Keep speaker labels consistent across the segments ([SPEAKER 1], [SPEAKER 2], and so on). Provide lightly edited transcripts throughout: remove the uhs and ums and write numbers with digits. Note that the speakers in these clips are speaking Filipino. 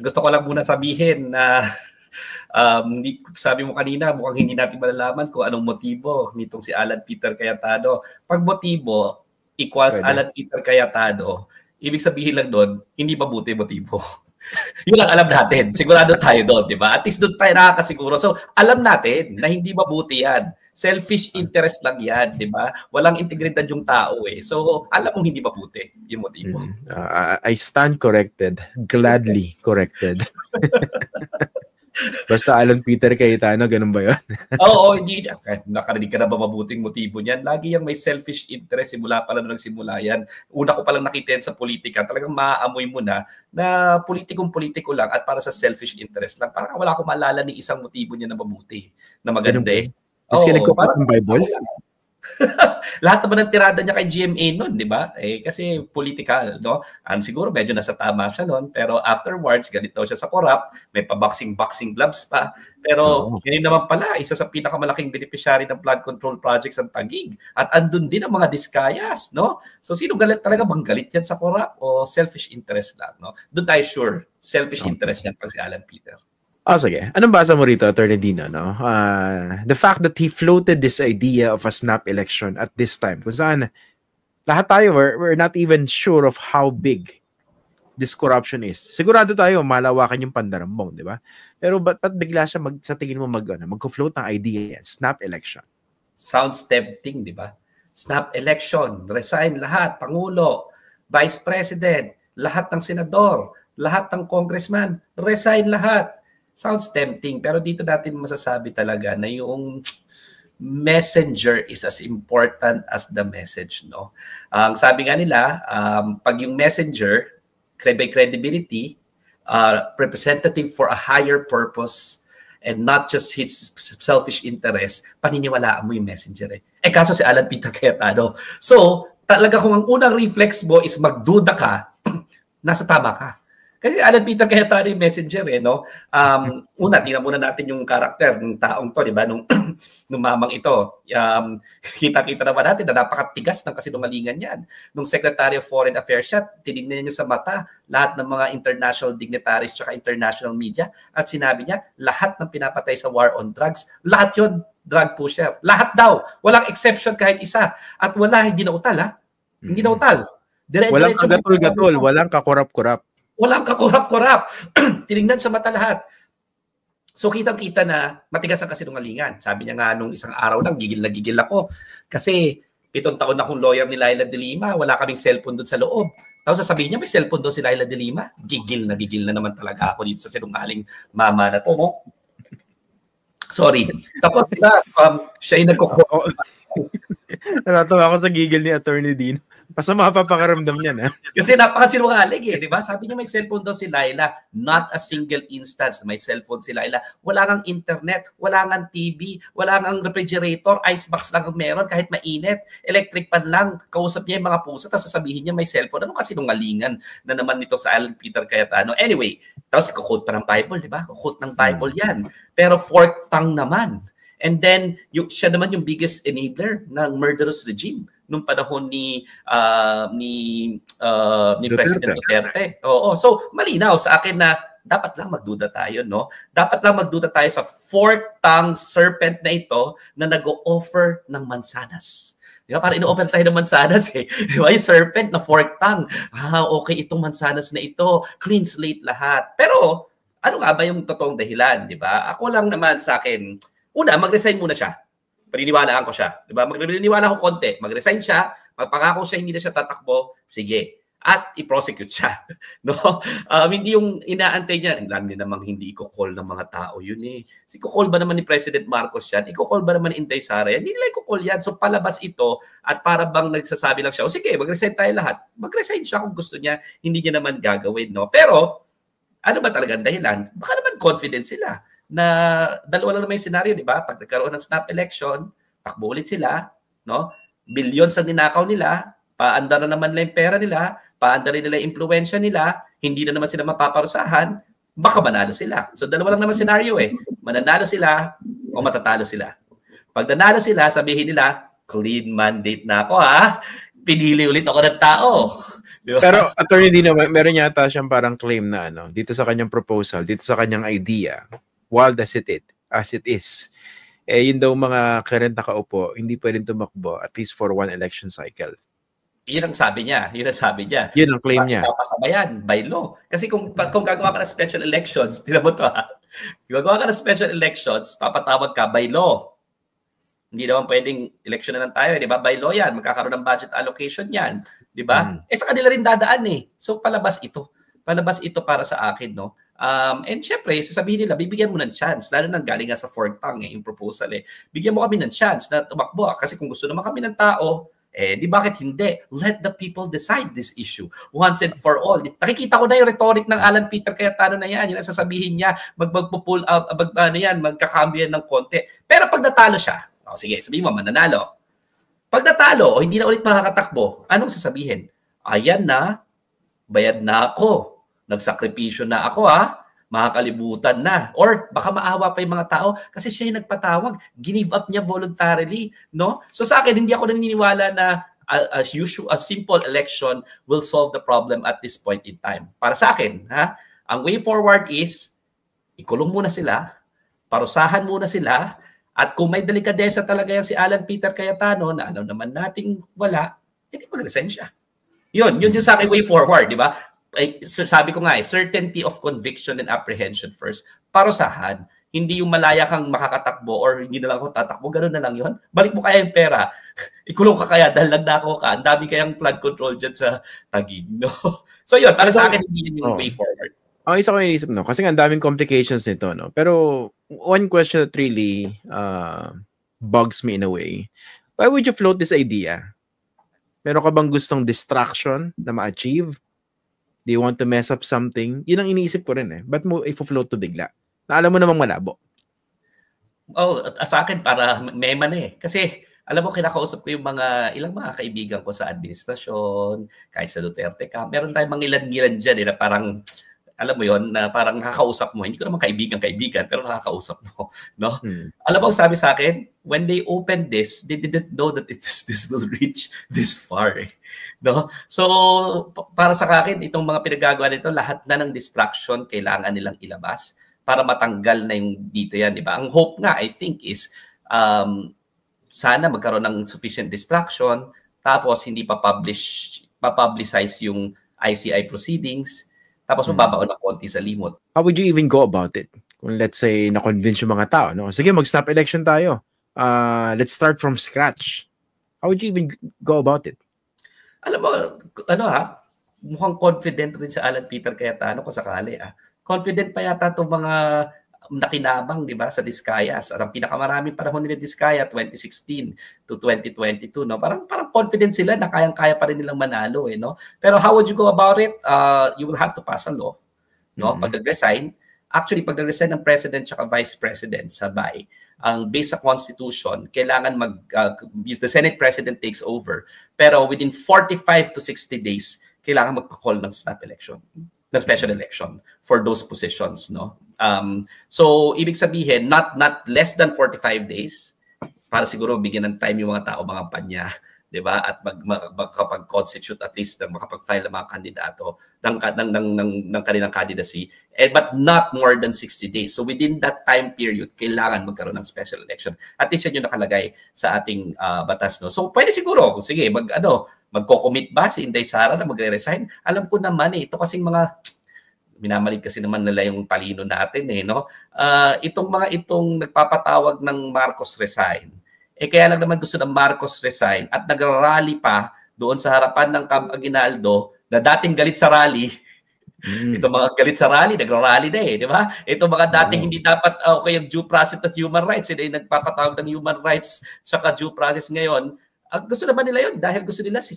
[SPEAKER 1] gusto ko lang muna sabihin na sabi mo kanina, mukhang hindi natin malalaman kung anong motibo nitong si Alan Peter Cayetano. Pag motibo equals Alan Peter Cayetano, ibig sabihin lang doon, hindi mabuti motibo. Yun ang alam natin. Sigurado tayo doon, di ba? At least doon tayo nakakasiguro. So, alam natin na hindi mabuti yan. Selfish interest lang yan, di ba? Walang integridad yung tao eh. So, alam mong hindi mabuti yung motibo.
[SPEAKER 2] I stand corrected. Gladly corrected. Basta Alan Peter Cayetano, ganun ba yun?
[SPEAKER 1] Oo, hindi. Nakarinig ka na ba mabuting motibo niyan? Lagi yung may selfish interest. Simula pa lang nagsimula yan. Una ko palang nakita yan sa politika. Talagang maaamoy mo na politikong-politiko lang at para sa selfish interest lang. Parang wala akong maalala ni isang motibo niya na mabuti, na maganda eh.
[SPEAKER 2] Mas kinagkupat ng Bible?
[SPEAKER 1] Lahat naman ng tirada niya kay GMA noon, di ba? Kasi political, no? Siguro medyo nasa tama siya noon, pero afterwards, ganito siya sa corrupt, may pa-boxing gloves pa. Pero yun naman pala, isa sa pinakamalaking beneficiary ng flood control projects ang Taguig. At andun din ang mga diskayas, no? So sino galit talaga? Bang galit yan sa corrupt o selfish interest lang, no? Doon tayo sure, selfish interest yan pag si Alan Peter.
[SPEAKER 2] Sige. Anong basa mo rito, Attorney Dino? No? The fact that he floated this idea of a snap election at this time, kung saan lahat tayo, we're not even sure of how big this corruption is. Sigurado tayo, malawakan yung pandarambong, di ba? Pero ba't bigla siya sa tingin mo mag-float ng idea yan, snap election?
[SPEAKER 1] Sounds tempting, di ba? Snap election, resign lahat, Pangulo, Vice President, lahat ng senador, lahat ng congressman, resign lahat. Sounds tempting, pero dito natin masasabi talaga na yung messenger is as important as the message, no? Sabi nga nila, pag yung messenger, by credibility, representative for a higher purpose, and not just his selfish interest, paniniwalaan mo yung messenger eh. Kaso si Alan Peter Cayetano. So, talaga kung ang unang reflex mo is magduda ka, nasa tama ka. Kasi Alan Peter Cayetano yung messenger eh, no? Una, tingnan muna natin yung karakter ng taong to, di ba? Nung mamang ito, kita-kita naman natin na napakatigas ng kasinungalingan yan. Nung Secretary of Foreign Affairs siya, tinignan niya sa mata lahat ng mga international dignitaries tsaka international media at sinabi niya, lahat ng pinapatay sa war on drugs, lahat yun, drug pusher. Lahat daw. Walang exception kahit isa. At hindi nautal, ha? Hindi nautal.
[SPEAKER 2] Walang kagatol-gatol, walang kakurap-kurap.
[SPEAKER 1] Walang kakurap-kurap. Tinignan sa mata lahat. So kitang-kita na matigas ang kasinungalingan. Sabi niya nga nung isang araw lang, gigil na gigil ako. Kasi 7 taon na akong lawyer ni Laila de Lima, wala kaming cellphone doon sa loob. Tapos sasabihin niya, may cellphone doon si Laila de Lima. Gigil na naman talaga ako dito sa sinungaling mama na to, no? Sorry. Tapos siya yung nagkukuha.
[SPEAKER 2] Natatawa ako sa gigil ni Attorney Dean. Pasama pa pakaramdam niya na.
[SPEAKER 1] Kasi napakasinungaling eh, di ba? Sabi niya may cellphone daw si Laila. Not a single instance may cellphone si Laila. Wala ngang internet, wala ngang TV, wala ngang refrigerator, icebox lang ang meron kahit mainit. Electric pan lang. Kausap niya yung mga pusa, tapos sasabihin niya may cellphone. Anong kasinungalingan na naman nito sa Alan Peter Cayetano? Anyway, tapos kukote pa ng Bible, di ba? Kukote ng Bible yan. Pero fork tongue naman. And then, siya naman yung biggest enabler ng murderous regime nung panahon ni President Duterte. Oo. So, malinaw sa akin na dapat lang magduda tayo, no? Dapat lang magduda tayo sa fork-tongued serpent na ito na nag-o-offer ng mansanas. Di ba? Parang ino-offer tayo ng mansanas eh. Di ba? Yung serpent na fork-tongue. Okay, itong mansanas na ito. Clean slate lahat. Pero, ano nga ba yung totoong dahilan? Di ba? Ako lang naman sa akin, una, mag-resign muna siya. Paniniwalaan ko siya. Diba? Maniniwala ko konti. Mag-resign siya, magpangako siya, hindi na siya tatakbo, sige. At i-prosecute siya. No? Hindi yung inaantay niya, alam niya namang hindi i-call ng mga tao yun eh. I-call ba naman ni President Marcos yan? I-call ba naman ni Inday Sara yan? Hindi nila i-call yan. So palabas ito at para bang nagsasabi lang siya, sige, mag-resign tayo lahat. Mag-resign siya kung gusto niya, hindi niya naman gagawin. No? Pero, ano ba talagang dahilan? Baka naman confident sila na dalawa lang naman yung scenario, di ba? Pag nagkaroon ng snap election, takbo ulit sila, no? Billions ang ninakaw nila, paandar na naman nila yung pera nila, paandar nila yung impluwensya nila, hindi na naman sila mapaparusahan, baka manalo sila. So dalawa lang naman scenario eh. Mananalo sila o matatalo sila. Pag nanalo sila, sabihin nila, clean mandate na ako ha. Pinili ulit ako ng tao. Di ba?
[SPEAKER 2] Pero Attorney Dino, meron yata siyang parang claim na dito sa kanyang proposal, dito sa kanyang idea, wild as it is, yun daw mga current nakaupo, hindi pwedeng tumakbo at least for one election cycle.
[SPEAKER 1] Yun ang sabi niya. Yun
[SPEAKER 2] ang claim niya.
[SPEAKER 1] Papasabayan by law. Kasi kung gagawa ka ng special elections, tingnan mo to gagawa ka ng special elections, papatawag ka by law. Hindi naman pwedeng election na lang tayo, di ba? By law yan, magkakaroon ng budget allocation yan, di ba? Sa kanila rin dadaan So palabas ito para sa akin, no? And syempre, sasabihin nila, bibigyan mo ng chance, lalo nang galing nga sa fourth tongue yung proposal Bigyan mo kami ng chance na tumakbo kasi kung gusto naman kami ng tao, di bakit hindi? Let the people decide this issue once and for all. Nakikita ko na yung rhetoric ng Alan Peter Cayetano na yan. Yung sasabihin niya, magpull out, magkakambyo ng konti. Pero pag natalo siya, sige, sabihin mo, mananalo. Pag natalo, hindi na ulit makakatakbo, anong sasabihin? Ayan na, bayad na ako. Nagsakripisyo na ako makakalibutan na. Or baka maawa pa yung mga tao kasi siya yung nagpatawag. Give up niya voluntarily. No? So sa akin, hindi ako naniniwala na a simple election will solve the problem at this point in time. Para sa akin, ang way forward is ikulong muna sila, parusahan muna sila, at kung may delikadesa talaga yan si Alan Peter Cayetano na alam naman nating wala, hindi mag-resign siya. Yun yung sa akin way forward, di ba? Sabi ko nga certainty of conviction and apprehension first. Parusahan. Hindi yung malaya kang makakatakbo or hindi na lang ako tatakbo. Ganun na lang yun. Balik mo kaya yung pera. Ikulong ka kaya dahil nagdako ka. Ang dami kayang flood control dyan sa Taguig. No? So yun, para sa akin, hindi yun yung way forward.
[SPEAKER 2] Ang isa ko inisip, kasi nga ang daming complications nito. No? Pero one question that really bugs me in a way. Why would you float this idea? Meron ka bang gustong distraction na ma-achieve? Do you want to mess up something? Yun ang iniisip ko rin Ba't mo i-float to bigla? Na alam mo namang malabo.
[SPEAKER 1] Sa akin para mema na Kasi alam mo, kinakausap ko yung ilang mga kaibigan ko sa administrasyon, kahit sa Duterte ka. Meron tayong mga ilan-ilan dyan na parang, alam mo yon na parang nakakausap mo. Hindi ko naman kaibigan, pero nakakausap mo. No? Alam mo, sabi sa akin, when they opened this, they didn't know that this will reach this far. No? So, para sa akin, itong mga pinagagawa nito, lahat na ng distraction kailangan nilang ilabas para matanggal na yung dito yan. Diba? Ang hope nga, I think, is sana magkaroon ng sufficient distraction, tapos hindi pa-publicize yung ICI proceedings, tapos mababaon na konti sa limot.
[SPEAKER 2] How would you even go about it? Kung let's say, na-convince yung mga tao, no? Sige, mag-snap election tayo. Let's start from scratch. How would you even go about it?
[SPEAKER 1] Alam mo, mukhang confident rin sa Alan Peter Cayetano kung sakali. Confident pa yata itong mga nakinabang, di ba, sa Discayas. At ang pinakamaraming panahon nila Discaya, 2016 to 2022, no? Parang confident sila na kayang-kaya pa rin nilang manalo, no? Pero how would you go about it? You will have to pass a law, no? Pag nag-resign, actually, pag nag-resign ng president at vice president, sabay, ang based sa constitution, kailangan the Senate president takes over. Pero within 45 to 60 days, kailangan magpa-call ng snap election, ng special election for those positions, no? So ibig sabihin not less than 45 days para siguro bigyan ng time yung mga tao, mga panya, 'di ba? At makapag-constitute at least makapag-file ng mga kandidato ng kanilang candidacy, but not more than 60 days. So within that time period, kailangan magkaroon ng special election. At least yan yung nakalagay sa ating batas, no? So pwede siguro, sige, magko-commit ba si Inday Sara na magre-resign? Alam ko naman ito kasing mga minamalig kasi naman nila yung talino natin no? Itong nagpapatawag ng Marcos resign. Kaya lang naman gusto ng Marcos resign at nagrarally pa doon sa harapan ng Camp Aguinaldo na dating galit sa rally. Itong mga galit sa rally, nagrarally na di ba? Itong mga dating hindi dapat okay yung due process at human rights, sila yung nagpapatawag ng human rights saka due process ngayon. Gusto naman nila yun dahil gusto nila si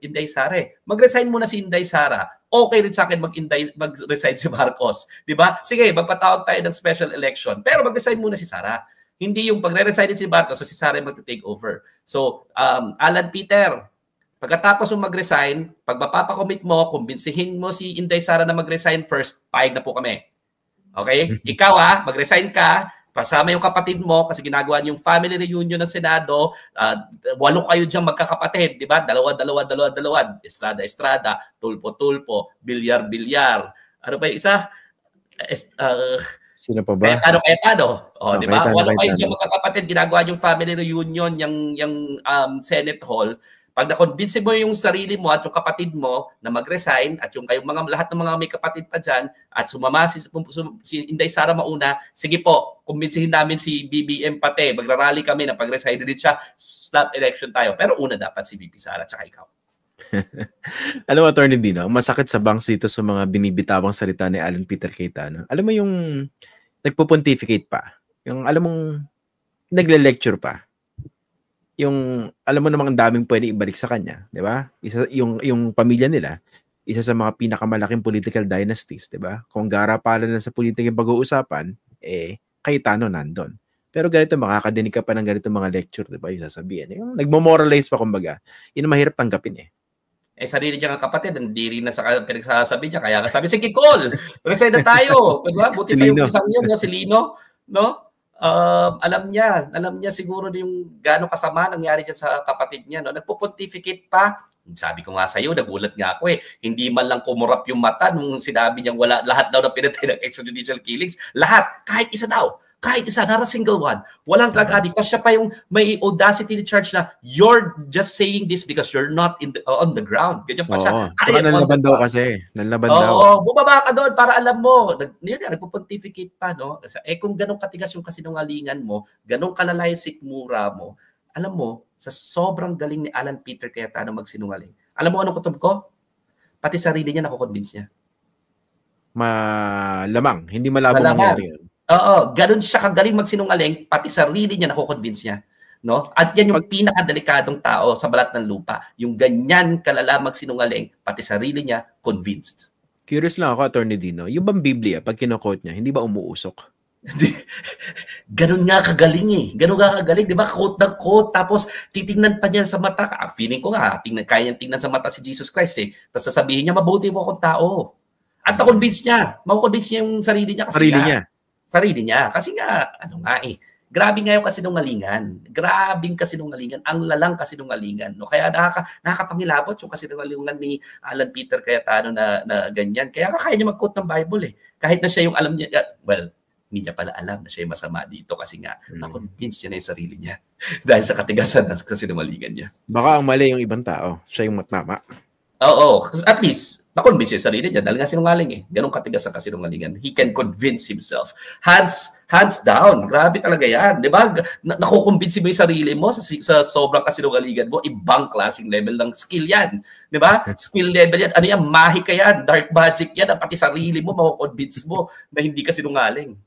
[SPEAKER 1] Inday Sara. Mag-resign muna si Inday Sara. Okay rin sa akin mag-resign si Marcos. Di ba? Sige, magpatawag tayo ng special election. Pero mag-resign muna si Sara. Hindi yung pagre-resign si Marcos so si Sara mag-take over. So, Alan Peter, pagkatapos mo mag-resign, pag mapapakomit mo, kumbinsihin mo si Inday Sara na mag-resign first, payag na po kami. Okay? Ikaw mag-resign ka, Kasama yung kapatid mo kasi ginagawa niyo yung family reunion ng Senado, 8 kayo diyang magkakapatid, di ba? Dalawa, estrada, tulpo, bilyar. Ano pa yung isa?
[SPEAKER 2] Sino pa ba?
[SPEAKER 1] Cayetano. O, di ba?
[SPEAKER 2] Cayetano.
[SPEAKER 1] 8 kayo diyang magkakapatid, ginagawa yung family reunion, yung Senate Hall. Pag na-convince mo yung sarili mo at yung kapatid mo na mag-resign at yung kayong lahat ng mga may kapatid pa dyan at sumama si Inday Sara mauna, sige po, kumbinsihin namin si BBM pati, magrarally kami na pag-resign din siya, snap election tayo. Pero una dapat si VP Sara at saka ikaw.
[SPEAKER 2] Alam mo, Attorney Dino, masakit sa bangs dito sa mga binibitawang salita ni Alan Peter Cayetano. Alam mo yung nagpo-pontificate pa, yung alam mong nagle-lecture pa. Yung alam mo namang daming pwede ibalik sa kanya, 'di ba? Isa yung pamilya nila, isa sa mga pinakamalaking political dynasties, 'di ba? Kung garapalan na sa politika pag-uusapan, Cayetano nandun. Pero ganito makakadinig ka pa ng ganito mga lecture, 'di ba? Yung sasabihin, yung nagmo-moralize pa kumbaga. Yun ang mahirap tanggapin
[SPEAKER 1] sarili niya ng kapatid, hindi rin na sa pinagsasabi niya. Kaya sabi, sige, call! Resign na tayo. Diba? Buti pa yung isang yun, si Lino, no? Alam niya siguro yung gaano kasama nangyari dyan sa kapatid niya. No? Nagpo-pontificate pa. Sabi ko nga sa'yo, nagulat nga ako Hindi man lang kumurap yung mata nung sinabi niyang wala, lahat daw na pinatay ng extrajudicial killings. Lahat, kahit isa daw. Kahit isa, not a single one. Walang drug addict. Tapos siya pa yung may audacity to charge na you're just saying this because you're not on the ground. Ganyan pa siya.
[SPEAKER 2] Nanlaban daw kasi. Nanlaban daw.
[SPEAKER 1] Oo, bumaba ka doon para alam mo. Nagpo-pontificate pa, no? Kung ganun katigas yung kasinungalingan mo, ganun kalalay yung sikmura mo, alam mo, sa sobrang galing ni Alan Peter Cayetano magsinungaling. Alam mo anong kutob ko? Pati sarili niya nakukonvince niya.
[SPEAKER 2] Malamang. Hindi malabong mangyari yun.
[SPEAKER 1] Oo, ganun siya kagaling magsinungaling, pati sarili niya nakukonvince niya. No? At yan yung pinakadelikadong tao sa balat ng lupa. Yung ganyan kalala magsinungaling, pati sarili niya convinced.
[SPEAKER 2] Curious lang ako, Attorney Dino. Yung bang Biblia, pag kinokot niya, hindi ba umuusok?
[SPEAKER 1] Ganun nga kagaling Ganun nga kagaling. Di ba? Quote ng quote. Tapos titingnan pa niya sa mata. Feeling ko nga, kaya niyang tingnan sa mata si Jesus Christ Tapos sasabihin niya, mabuti mo akong tao. At na-convince niya. Makukonvince niya yung sarili niya. Sarili niya. Kasi nga, grabe nga yung kasinungalingan. Grabing kasinungalingan. Ang lalang kasinungalingan. No? Kaya nakakapangilabot yung kasinungalingan ni Alan Peter Cayetano na ganyan. Kaya kaya niya mag-quote ng Bible Kahit na siya yung alam niya, hindi niya pala alam na siya yung masama dito kasi nga na-convince niya na yung sarili niya dahil sa katigasan ng kasinungalingan niya.
[SPEAKER 2] Baka ang mali yung ibang tao. Siya yung matama.
[SPEAKER 1] Oo. At least, na-convince yung sarili niya dahil nga sinungaling Ganong katigas ang kasinungalingan. He can convince himself. Hands down. Grabe talaga yan. Di ba? Nakukumbinsi mo yung sarili mo sa sobrang kasinungalingan mo. Ibang klaseng level ng skill yan. Di ba? Skill level yan. Ano yan? Mahika yan. Dark magic yan. Pati sarili mo, makukonvince mo na hindi ka sinungaling.